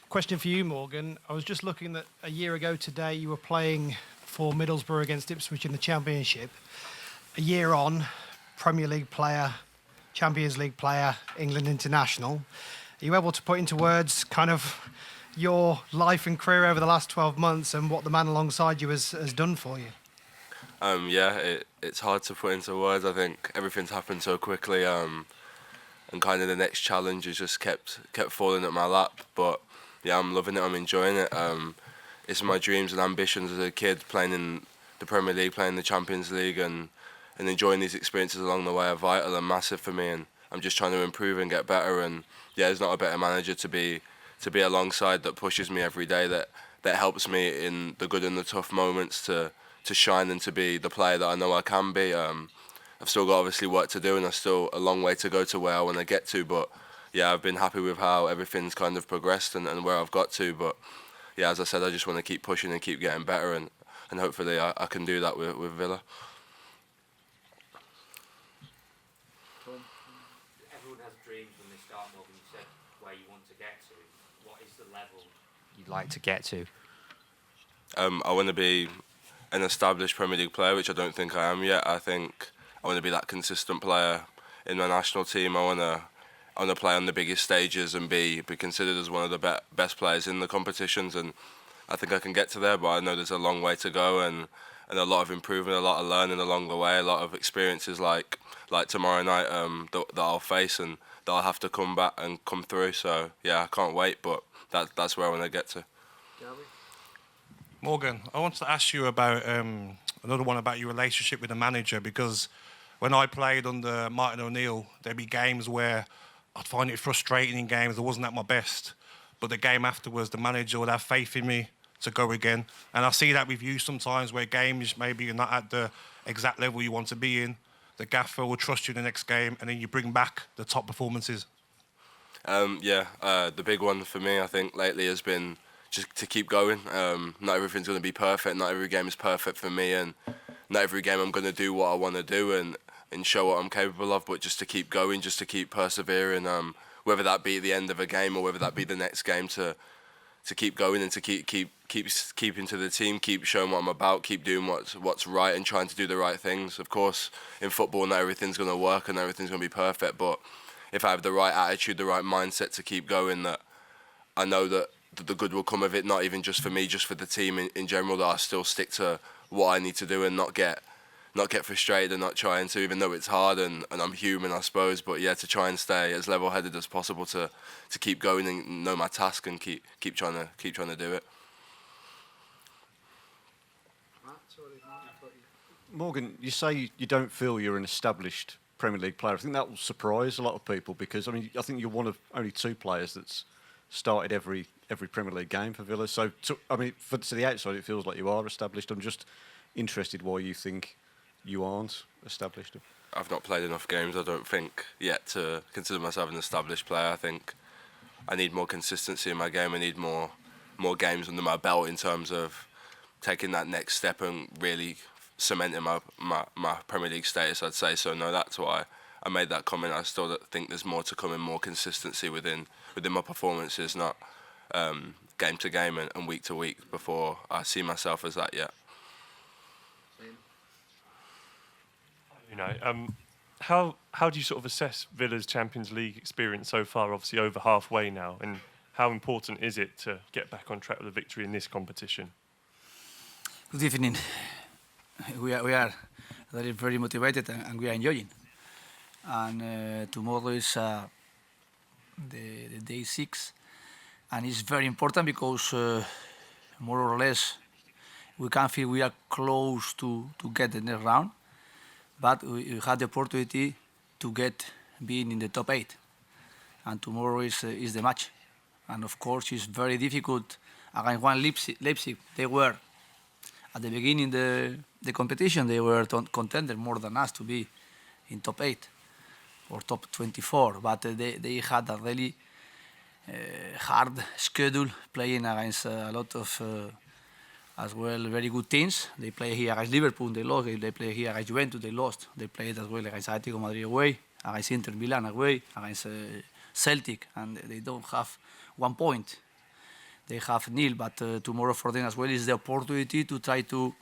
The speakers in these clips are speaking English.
Question for you, Morgan. I was just looking that a year ago today you were playing for Middlesbrough against Ipswich in the Championship. A year on, Premier League player, Champions League player, England international. Are you able to put into words kind of your life and career over the last 12 months and what the man alongside you has done for you? It's hard to put into words. I think everything's happened so quickly, and kind of the next challenge has just kept falling at my lap. But yeah, I'm loving it. I'm enjoying it. It's my dreams and ambitions as a kid, playing in the Premier League, playing in the Champions League, and enjoying these experiences along the way are vital and massive for me. And I'm just trying to improve and get better. And yeah, there's not a better manager to be alongside that pushes me every day, that helps me in the good and the tough moments to shine and to be the player that I know I can be. I've still got obviously work to do and there's still a long way to go to where I want to get to, but yeah, I've been happy with how everything's kind of progressed and where I've got to. But yeah, as I said, I just want to keep pushing and keep getting better, and hopefully I can do that with Villa. Everyone has dreams when they start, Morgan. You said where you want to get to. What is the level you'd like to get to? I want to be an established Premier League player, which I don't think I am yet. I think I want to be that consistent player in my national team. I want to play on the biggest stages and be considered as one of the best players in the competitions. And I think I can get to there, but I know there's a long way to go and a lot of improvement, a lot of learning along the way, a lot of experiences like tomorrow night that I'll face and that I'll have to come back and come through. So yeah, I can't wait, but that's where I want to get to. Morgan, I want to ask you about another one about your relationship with the manager, because when I played under Martin O'Neill, there'd be games where I'd find it frustrating in games. I wasn't at my best, but the game afterwards, the manager would have faith in me to go again. And I see that with you sometimes, where games maybe you're not at the exact level you want to be in. The gaffer will trust you the next game, and then you bring back the top performances. The big one for me, I think, lately has been just to keep going. Not everything's going to be perfect. Not every game is perfect for me, and not every game I'm going to do what I want to do and show what I'm capable of. But just to keep going, just to keep persevering, whether that be the end of a game or whether that be the next game, to keep going and to keep into the team, keep showing what I'm about, keep doing what's right and trying to do the right things. Of course, in football, not everything's going to work and everything's going to be perfect. But if I have the right attitude, the right mindset to keep going, that I know that the good will come of it, not even just for me, just for the team in general, that I still stick to what I need to do and not get frustrated and not trying to, even though it's hard and I'm human, I suppose. But yeah, to try and stay as level-headed as possible, to keep going and know my task and keep trying to do it. Morgan, you say you don't feel you're an established Premier League player. I think that will surprise a lot of people, because I mean, I think you're one of only two players that's started every Premier League game for Villa. So, to the outside, it feels like you are established. I'm just interested why you think you aren't established. I've not played enough games, I don't think, yet to consider myself an established player. I think I need more consistency in my game. I need more games under my belt in terms of taking that next step and really cementing my Premier League status, I'd say. So no, that's why I made that comment. I still think there's more to come and more consistency within my performances, not game to game and week to week, before I see myself as that yet. You know, how do you sort of assess Villa's Champions League experience so far? Obviously over halfway now, and how important is it to get back on track with a victory in this competition? Good evening. We are very motivated and we are enjoying. And tomorrow is the day 6, and it's very important because more or less we can feel we are close to get the next round, but we had the opportunity to being in the top 8, and tomorrow is the match. And of course it's very difficult against one Leipzig. They were at the beginning the competition, they were contender more than us to be in top 8 or top 24, but they had a really hard schedule, playing against a lot of as well very good teams. They play here against Liverpool, they lost. They play here against Juventus, they lost. They played as well against Atletico Madrid away, against Inter Milan away, against Celtic, and they don't have 1 point. They have nil, but tomorrow for them as well is the opportunity to try to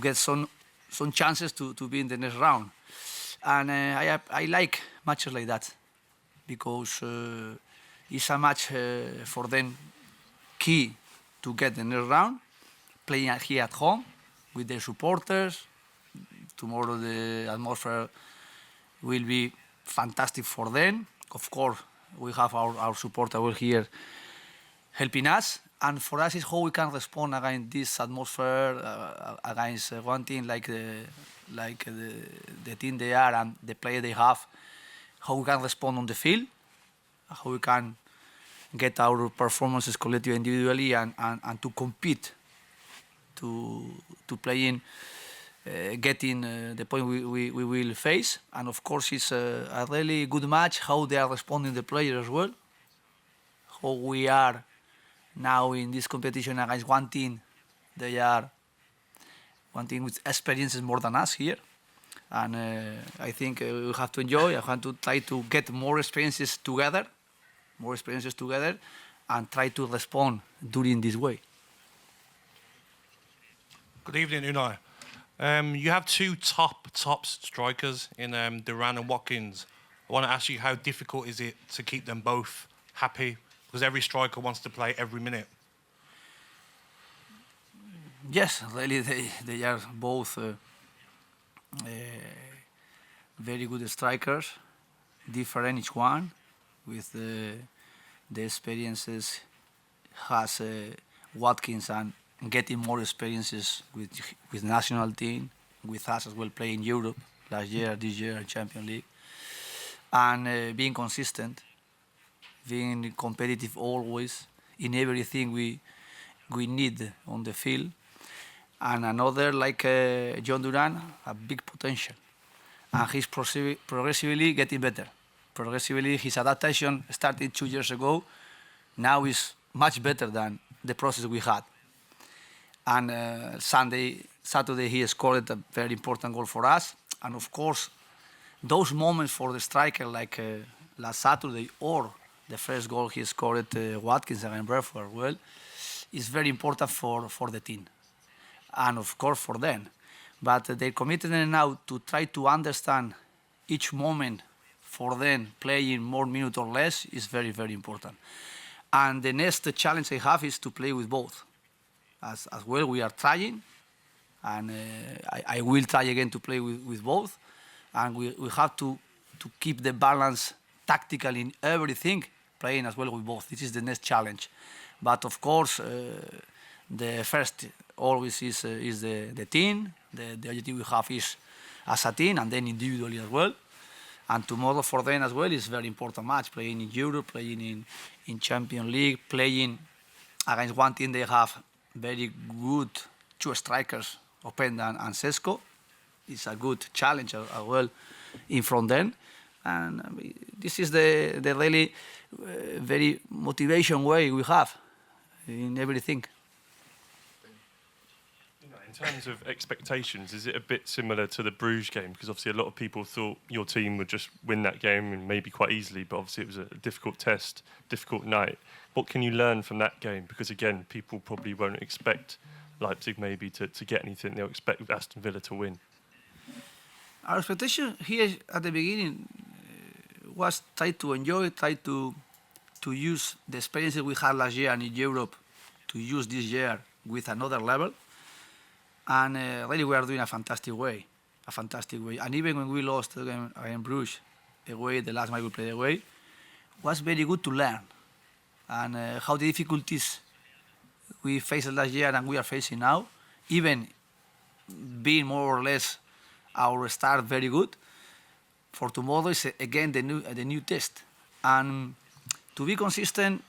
get some chances to be in the next round. And I like matches like that because it's a match for them key to get the next round, playing here at home with their supporters. Tomorrow the atmosphere will be fantastic for them. Of course, we have our supporters here helping us, and for us is how we can respond against this atmosphere, against one team like the team they are and the player they have, how we can respond on the field, how we can get our performances collectively, individually, and to compete, to play in, getting the point we will face. And of course, it's a really good match, how they are responding, the players as well, how we are now in this competition against one team. They are one team with experiences more than us here. And I think we have to enjoy. I want to try to get more experiences together, and try to respond during this way. Good evening, Unai. You have two top strikers in Duran and Watkins. I want to ask you, how difficult is it to keep them both happy? Because every striker wants to play every minute. Yes, really, they are both very good strikers, different each one, with the experiences has Watkins, and getting more experiences with national team, with us as well, playing Europe last year, this year, Champions League, and being consistent, being competitive always in everything we need on the field. And another like John Duran, a big potential, and he's progressively getting better. Progressively, his adaptation started 2 years ago. Now is much better than the process we had. And Saturday, he scored a very important goal for us. And of course, those moments for the striker, like last Saturday, or the first goal he scored Watkins against Brentford, well, is very important for the team, and of course for them. But they're committed now to try to understand each moment for them, playing more minutes or less, is very, very important. And the next challenge they have is to play with both. As well, we are trying, and I will try again to play with both. And we have to keep the balance tactical in everything, playing as well with both. This is the next challenge. But of course, the first always is the team. The objective we have is as a team, and then individually as well. And tomorrow for them as well is a very important match, playing in Europe, playing in Champions League, playing against one team they have very good two strikers, Openda and Sesko. It's a good challenge as well in front them. And this is the really very motivation way we have in everything. In terms of expectations, is it a bit similar to the Bruges game? Because obviously a lot of people thought your team would just win that game, and maybe quite easily, but obviously it was a difficult test, difficult night. What can you learn from that game? Because again, people probably won't expect Leipzig maybe to get anything. They'll expect Aston Villa to win. Our expectation here at the beginning was try to enjoy, try to use the experiences we had last year and in Europe, to use this year with another level. And really we are doing a fantastic way. And even when we lost against Bruges, the last match we played away, was very good to learn. And how the difficulties we faced last year and we are facing now, even being more or less our start very good, for tomorrow is again the new test. And to be consistent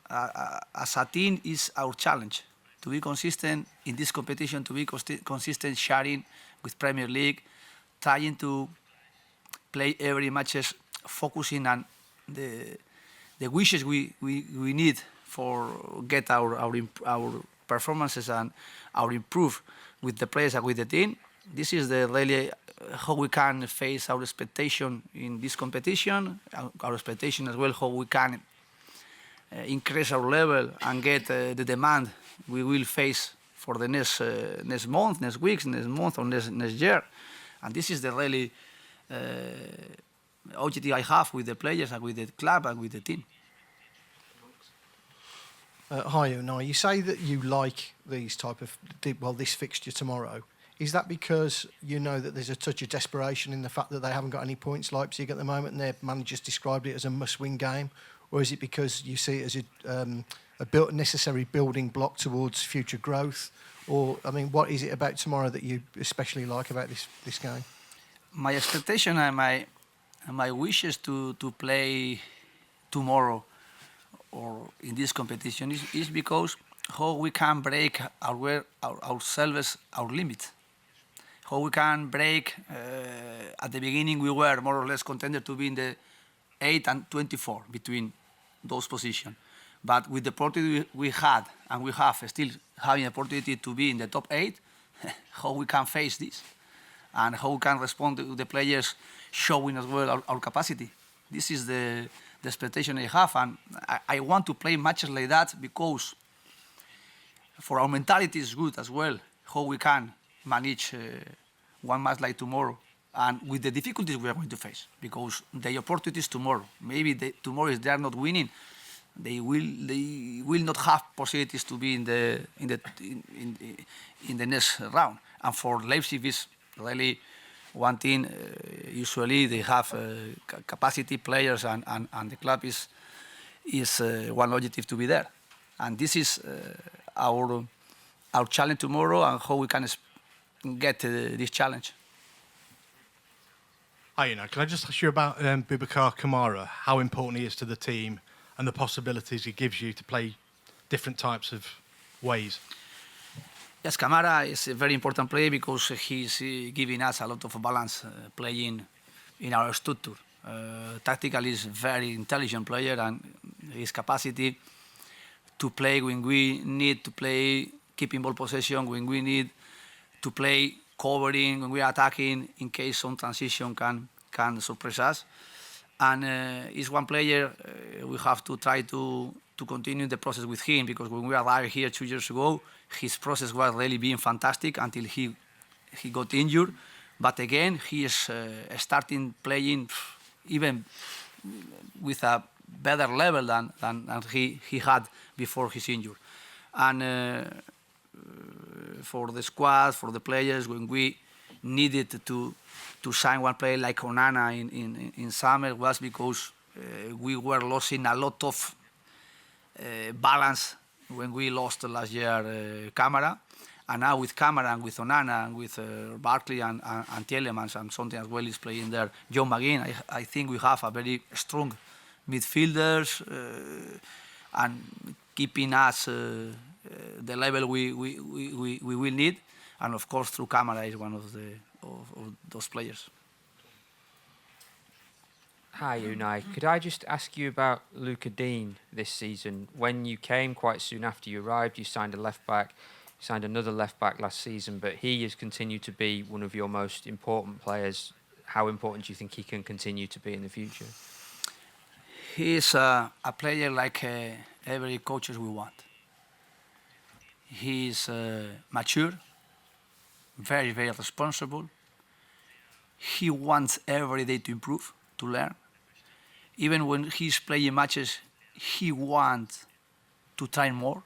as a team is our challenge. To be consistent in this competition, to be consistent sharing with Premier League, trying to play every matches, focusing on the wishes we need for get our performances and our improve with the players and with the team. this is the really how we can face our expectation in this competition, our expectation as well how we can increase our level and get the demand we will face for the next month, next weeks, next month, or next year. And this is the really objective I have with the players and with the club and with the team. Hi, Unai. You say that you like these type of this fixture tomorrow. Is that because you know that there's a touch of desperation in the fact that they haven't got any points, Leipzig, at the moment, and their managers described it as a must-win game, or is it because you see it as a necessary building block towards future growth? Or, I mean, what is it about tomorrow that you especially like about this game? My expectation and my wishes to play tomorrow or in this competition is because how we can break ourselves, our limits. How we can break, at the beginning we were more or less contended to be in the 8 and 24 between those positions. But with the opportunity we had, and we have still having the opportunity to be in the top 8, how we can face this and how we can respond to the players showing as well our capacity. This is the expectation I have, and I want to play matches like that because for our mentality is good as well, how we can manage one match like tomorrow and with the difficulties we are going to face, because the opportunities tomorrow, maybe tomorrow if they are not winning, they will not have possibilities to be in the next round. And for Leipzig is really one thing. Usually they have capacity players, and the club is one objective to be there. And this is our challenge tomorrow, and how we can get this challenge. Hi, can I just ask you about Boubacar Kamara, how important he is to the team and the possibilities he gives you to play different types of ways? Yes, Kamara is a very important player because he's giving us a lot of balance playing in our structure. Tactically, he's a very intelligent player, and his capacity to play when we need to play, keeping ball possession, when we need to play covering, when we are attacking, in case some transition can surprise us. And he's one player we have to try to continue the process with him, because when we arrived here 2 years ago, his process was really being fantastic until he got injured. But again, he is starting playing even with a better level than he had before his injury. And for the squad, for the players, when we needed to sign one player like Onana in summer, was because we were losing a lot of balance when we lost last year Kamara. And now with Kamara and with Onana and with Barkley and Tielemans and something as well is playing there, John McGinn, I think we have a very strong midfielders and keeping us the level we will need. And of course, through Kamara is one of those players. Hi, Unai. Could I just ask you about Luca Dean this season? When you came quite soon after you arrived, you signed a left-back, you signed another left-back last season, but he has continued to be one of your most important players. How important do you think he can continue to be in the future? He is a player like every coach we want. He is mature, very, very responsible. He wants every day to improve, to learn. Even when he's playing matches, he wants to try more.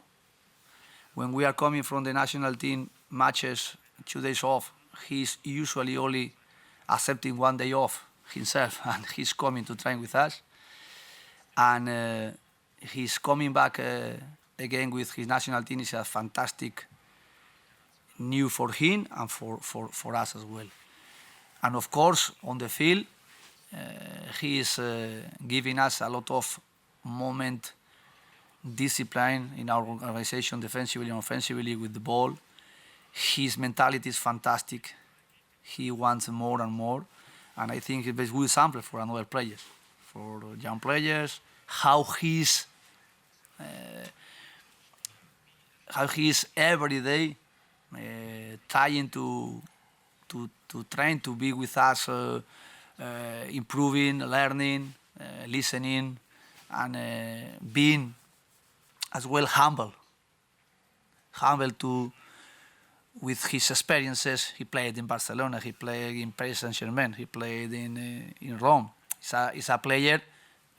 When we are coming from the national team matches, 2 days off, he's usually only accepting 1 day off himself, and he's coming to train with us. And he's coming back again with his national team. Is a fantastic news for him and for us as well. And of course, on the field, he is giving us a lot of moment, discipline in our organization, defensively and offensively with the ball. His mentality is fantastic. He wants more and more. And I think it's a good example for another players, for young players, how he's every day trying to to train, to be with us, improving, learning, listening, and being as well humble to with his experiences. He played in Barcelona, he played in Paris Saint-Germain, he played in Rome. He's a player.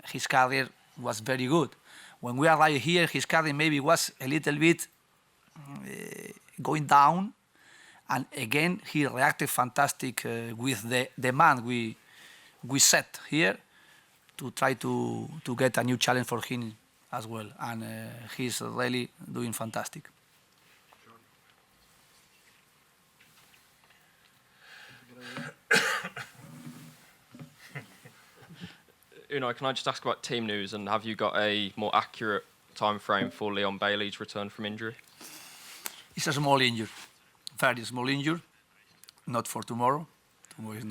His career was very good. When we arrived here, his career maybe was a little bit going down, and again he reacted fantastic with the demand we set here to try to get a new challenge for him as well, and he's really doing fantastic. Unai, can I just ask about team news, and have you got a more accurate time frame for Leon Bailey's return from injury? It's a small injury, very small injury, not for tomorrow. Tomorrow is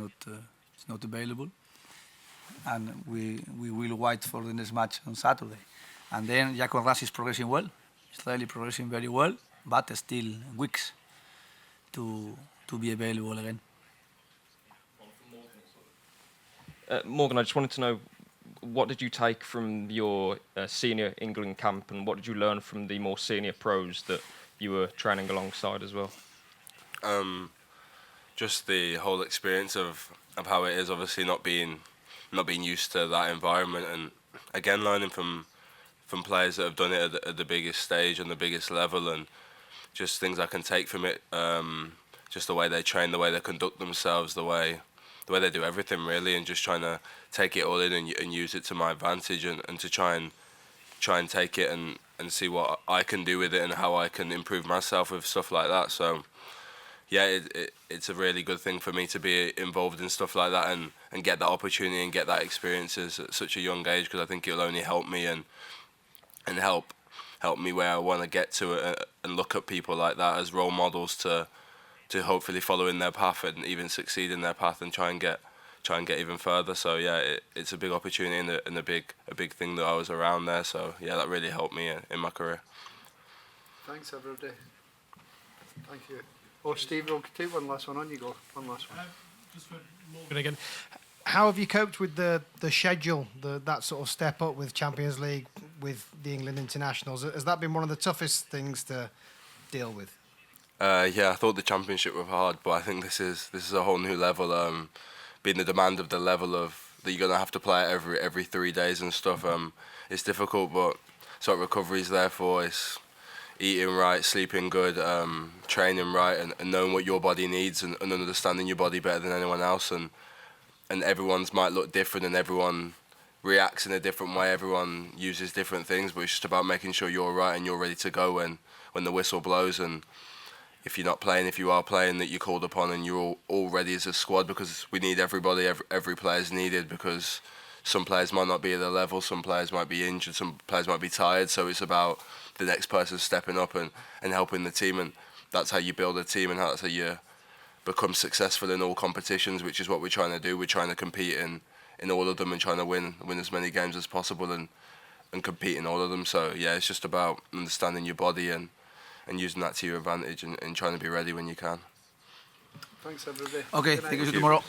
not available, and we will wait for the next match on Saturday. And then Jacob Ras is progressing well. He's really progressing very well, but still weeks to be available again. Morgan, I just wanted to know, what did you take from your senior England camp, and what did you learn from the more senior pros that you were training alongside as well? Just the whole experience of how it is, obviously not being used to that environment, and again learning from players that have done it at the biggest stage and the biggest level, and just things I can take from it. Just the way they train, the way they conduct themselves, the way they do everything really, and just trying to take it all in and use it to my advantage, and to try and take it and see what I can do with it and how I can improve myself with stuff like that. So yeah, it's a really good thing for me to be involved in stuff like that and get that opportunity and get that experiences at such a young age, because I think it'll only help me and help me where I want to get to it, and look at people like that as role models to hopefully follow in their path and even succeed in their path and try and get even further. So yeah, it's a big opportunity and a big thing that I was around there. So yeah, that really helped me in my career. Thanks everybody. Thank you. Oh, Steve, we'll take one last one. On you go. One last one. Just for Morgan again. How have you coped with the schedule, that sort of step up with Champions League, with the England internationals? Has that been one of the toughest things to deal with? Yeah, I thought the Championship was hard, but I think this is a whole new level. Being the demand of the level of that you're gonna have to play every 3 days and stuff. It's difficult, but sort of recovery's there for. It's eating right, sleeping good, training right, and knowing what your body needs and understanding your body better than anyone else. And everyone's might look different, and everyone reacts in a different way. Everyone uses different things, but it's just about making sure you're right and you're ready to go when the whistle blows. And if you're not playing, if you are playing, that you're called upon and you're all ready as a squad, because we need everybody. Every player's needed, because some players might not be at the level, some players might be injured, some players might be tired. So it's about the next person stepping up and helping the team, and that's how you build a team, and that's how you become successful in all competitions, which is what we're trying to do. We're trying to compete in all of them and trying to win as many games as possible and compete in all of them. So yeah, it's just about understanding your body and using that to your advantage and trying to be ready when you can. Thanks everybody. Okay, Good night. thank you. See you tomorrow.